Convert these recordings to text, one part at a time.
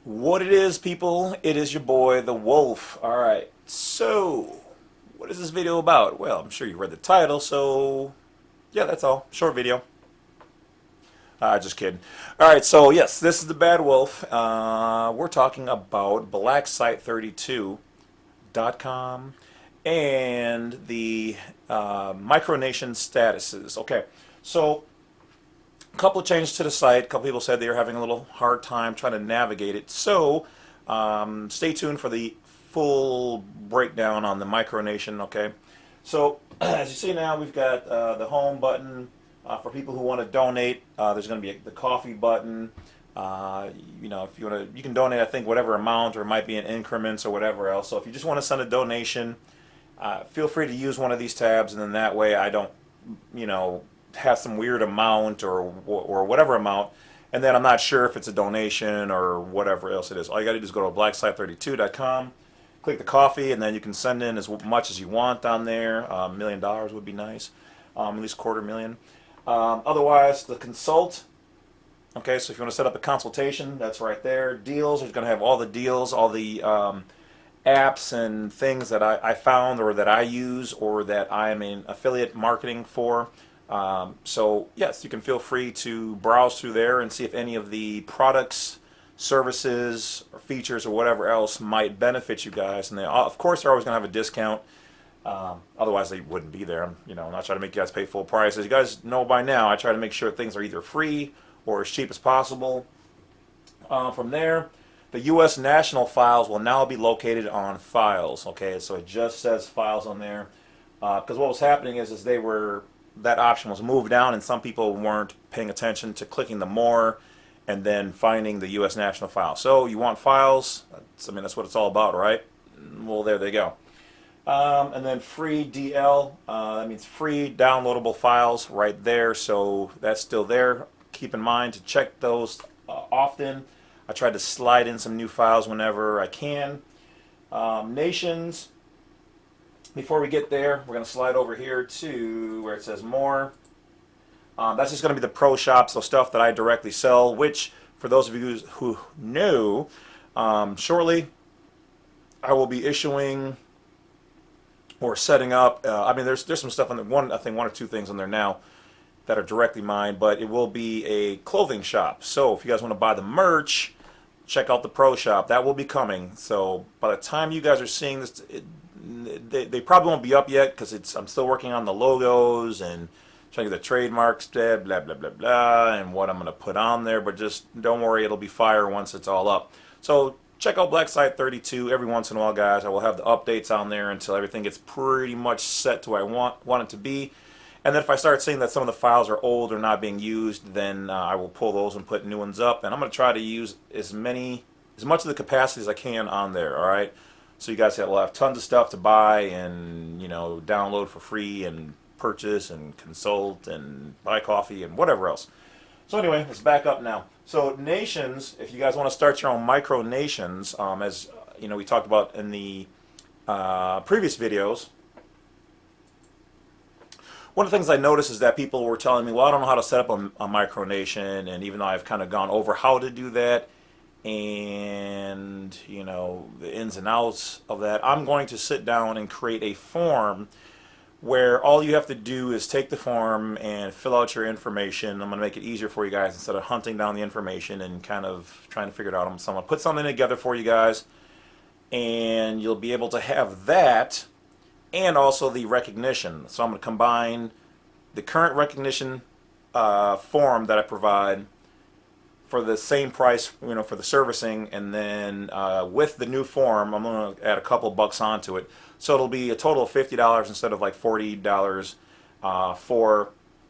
What it is, people, it is your boy, the Wolf. Alright, so, what is this video about? Well, I'm sure you read the title, so, yeah, that's all. Short video. Just kidding. Alright, so, yes, this is the Badwolf. We're talking about blacksite32.com and the MicroNation statuses. Okay, so, a couple of changes to the site. A couple people said they were having a little hard time trying to navigate it. So stay tuned for the full breakdown on the MicroNation. Okay. So as you see now, we've got the home button for people who want to donate. There's going to be the coffee button. If you want to, you can donate. I think whatever amount, or it might be in increments or whatever else. So if you just want to send a donation, feel free to use one of these tabs, and then that way I don't, have some weird amount or whatever amount, and then I'm not sure if it's a donation or whatever else it is. All you got to do is go to blacksite32.com, click the coffee, and then you can send in as much as you want on there. $1 million would be nice, at least $250,000. Otherwise, the consult. Okay, so if you want to set up a consultation, that's right there. Deals, it's going to have all the deals, all the apps and things that I found or that I use or that I'm in affiliate marketing for. So yes, you can feel free to browse through there and see if any of the products, services, or features or whatever else might benefit you guys. And they, of course, they're always going to have a discount. Otherwise, they wouldn't be there. I'm not trying to make you guys pay full price. As you guys know by now, I try to make sure things are either free or as cheap as possible. From there, the U.S. national files will now be located on files. Okay, so it just says files on there because what was happening is that option was moved down, and some people weren't paying attention to clicking the more and then finding the U.S. national file. So you want files? That's what it's all about, right? Well, there they go. And then free DL, that means free downloadable files right there. So that's still there. Keep in mind to check those often. I try to slide in some new files whenever I can. Nations. Before we get there, we're going to slide over here to where it says more. That's just going to be the pro shop, so stuff that I directly sell, which for those of you who know, shortly I will be issuing or setting up. There's some stuff on there. I think one or two things on there now that are directly mine, but it will be a clothing shop. So if you guys want to buy the merch, check out the pro shop. That will be coming. So by the time you guys are seeing this, they probably won't be up yet because I'm still working on the logos and trying to get the trademarks, blah blah blah blah, and what I'm going to put on there. But just don't worry, it'll be fire once it's all up. So check out blacksite32 every once in a while, guys. I will have the updates on there until everything gets pretty much set to where I want it to be. And then if I start seeing that some of the files are old or not being used, then I will pull those and put new ones up. And I'm going to try to use as much of the capacity as I can on there. All right. So you guys will have tons of stuff to buy and download for free and purchase and consult and buy coffee and whatever else. So anyway, let's back up now. So nations, if you guys want to start your own micronations, as we talked about in the previous videos, one of the things I noticed is that people were telling me, well, I don't know how to set up a micronation, and even though I've kind of gone over how to do that, and the ins and outs of that, I'm going to sit down and create a form where all you have to do is take the form and fill out your information. I'm going to make it easier for you guys instead of hunting down the information and kind of trying to figure it out. So I'm going to put something together for you guys, and you'll be able to have that and also the recognition. So I'm going to combine the current recognition form that I provide for the same price, for the servicing, and then with the new form, I'm going to add a couple bucks onto it. So it'll be a total of $50 instead of like $40 for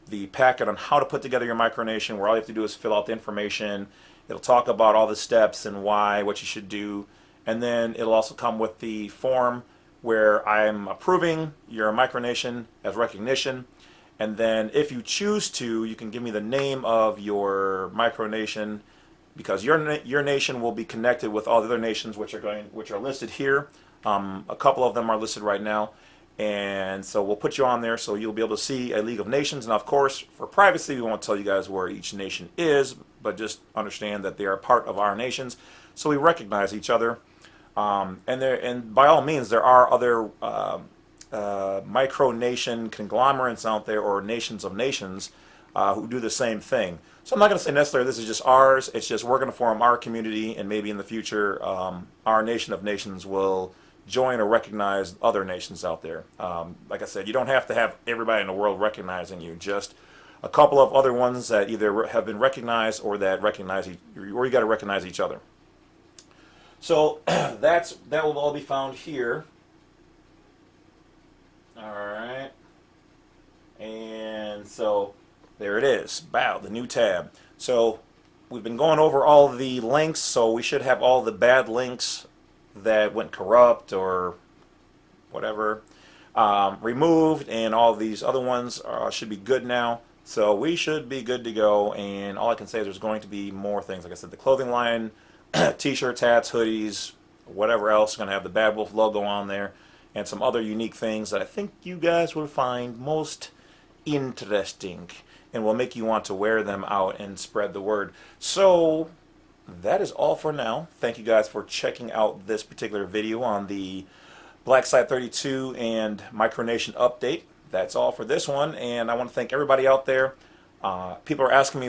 the packet on how to put together your micronation, where all you have to do is fill out the information. It'll talk about all the steps and why, what you should do, and then it'll also come with the form where I'm approving your micronation as recognition. And then if you choose to, you can give me the name of your micronation, because your nation will be connected with all the other nations which are listed here. A couple of them are listed right now. And so we'll put you on there so you'll be able to see a League of Nations. And of course, for privacy, we won't tell you guys where each nation is, but just understand that they are part of our nations. So we recognize each other. And by all means, there are other micronation conglomerates out there, or nations of nations, who do the same thing. So I'm not going to say necessarily this is just ours. It's just we're going to form our community, and maybe in the future, our nation of nations will join or recognize other nations out there. Like I said, you don't have to have everybody in the world recognizing you. Just a couple of other ones that either have been recognized or that recognize, or you got to recognize each other. So that will all be found here. All right, and so there it is. Bow, the new tab. So we've been going over all the links, so we should have all the bad links that went corrupt or whatever removed, and all these other ones should be good now. So we should be good to go, and all I can say is there's going to be more things. Like I said, the clothing line, t-shirts, hats, hoodies, whatever else, going to have the Badwolf logo on there, and some other unique things that I think you guys will find most interesting, and will make you want to wear them out and spread the word. So that is all for now. Thank you guys for checking out this particular video on the Black Site 32 and MicroNation update. That's all for this one, and I want to thank everybody out there. People are asking me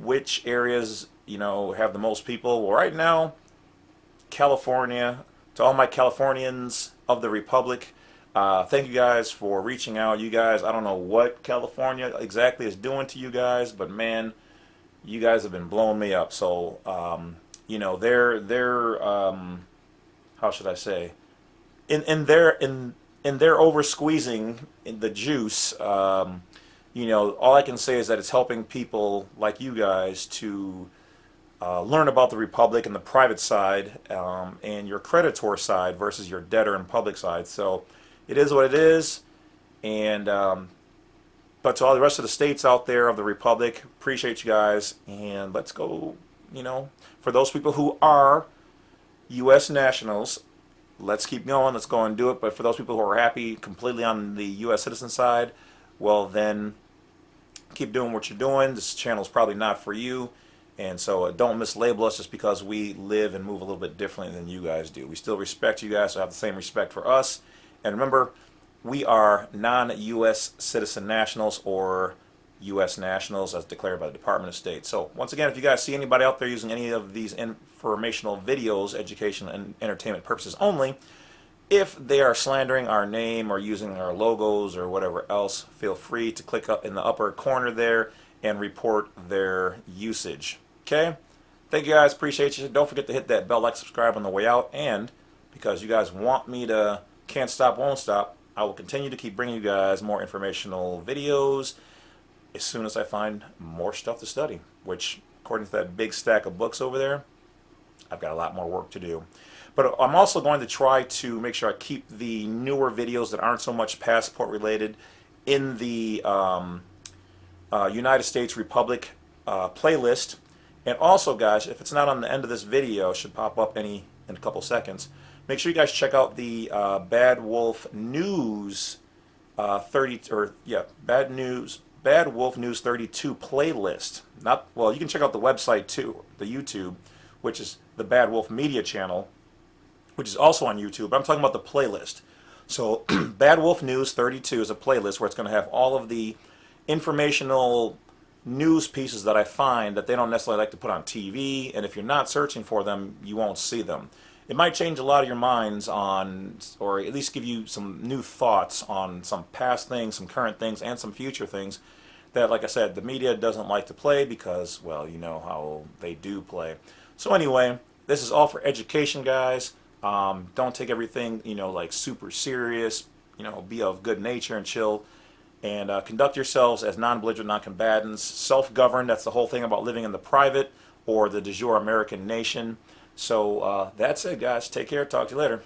which areas, have the most people. Well, right now, California. To all my Californians of the Republic, thank you guys for reaching out. You guys, I don't know what California exactly is doing to you guys, but man, you guys have been blowing me up. So, they're how should I say, in their over squeezing the juice. All I can say is that it's helping people like you guys to learn about the Republic and the private side, and your creditor side versus your debtor and public side. So it is what it is. And but to all the rest of the states out there of the Republic, appreciate you guys. And let's go, for those people who are U.S. nationals, let's keep going. Let's go and do it. But for those people who are happy completely on the U.S. citizen side, well, then keep doing what you're doing. This channel is probably not for you. And so don't mislabel us just because we live and move a little bit differently than you guys do. We still respect you guys, so have the same respect for us. And remember, we are non-U.S. citizen nationals, or U.S. nationals as declared by the Department of State. So once again, if you guys see anybody out there using any of these informational videos, education and entertainment purposes only, if they are slandering our name or using our logos or whatever else, feel free to click up in the upper corner there and report their usage. Okay? Thank you guys. Appreciate you. Don't forget to hit that bell, like, subscribe on the way out. And because you guys want me to can't stop, won't stop, I will continue to keep bringing you guys more informational videos as soon as I find more stuff to study, which, according to that big stack of books over there, I've got a lot more work to do. But I'm also going to try to make sure I keep the newer videos that aren't so much passport related in the United States Republic playlist. And also, guys, if it's not on the end of this video, it should pop up in a couple seconds. Make sure you guys check out the Badwolf News Badwolf News 32 playlist. You can check out the website too, the YouTube, which is the Badwolf Media channel, which is also on YouTube. But I'm talking about the playlist. So Badwolf News 32 is a playlist where it's going to have all of the informational news pieces that I find that they don't necessarily like to put on TV, and if you're not searching for them, you won't see them. It might change a lot of your minds on, or at least give you some new thoughts on some past things, some current things, and some future things that, like I said, the media doesn't like to play because, well, you know how they do play. So anyway, this is all for education, guys. Don't take everything, like super serious. Be of good nature and chill. And conduct yourselves as non-belligerent non-combatants, self-governed. That's the whole thing about living in the private or the de jure American nation. So that's it, guys. Take care. Talk to you later.